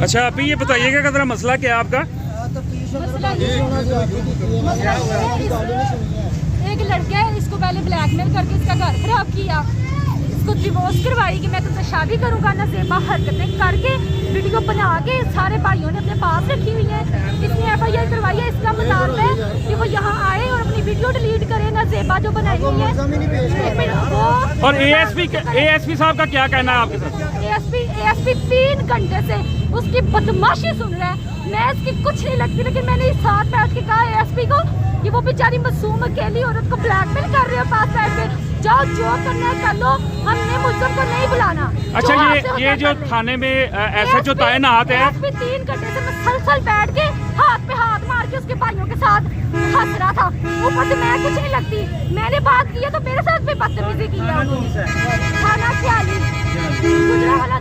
अच्छा अभी ये बताइएगा कि जरा मसला क्या है आपका? एक लड़का है, इसको पहले ब्लैकमेल करके इसका घर खराब किया, इसको डिवोर्स करवाई कि मैं तुमसे शादी करूंगा। नज़ेबा हरकतें करके वीडियो बना के सारे भाइयों ने अपने पास रखी हुई है। इसने FIR करवाई है। इसका मुताबिक है कि वो यहाँ आए और अपनी वीडियो डिलीट करे। नज़ेबा जो बनाई हुई है और ASP साहब का क्या कहना है आपके साथ? ASP 3 घंटे से उसकी बदमाशी सुन रहा है। मैं इसकी कुछ नहीं लगती, लेकिन मैंने इस साथ बैठ के कहा ASP को कि वो बेचारी मासूम अकेली औरत को ब्लैकमेल कर रहे हो पास बैठ के। जाओ जो करना है कर लो, हमने मुल्ज़िम को नहीं बुलाना। अच्छा ये जो थाने में SHO तैनात है, ASP 3 घंटे से मसलसल बैठ के हाथ पे हाथ मार के उसके भाइयों के साथ हंस रहा था। ऊपर से मैं कुछ नहीं लगती, मैंने बात की है तो मेरे साथ भी बदतमीजी की है उन्होंने। थाना ख्याली गुजरावाला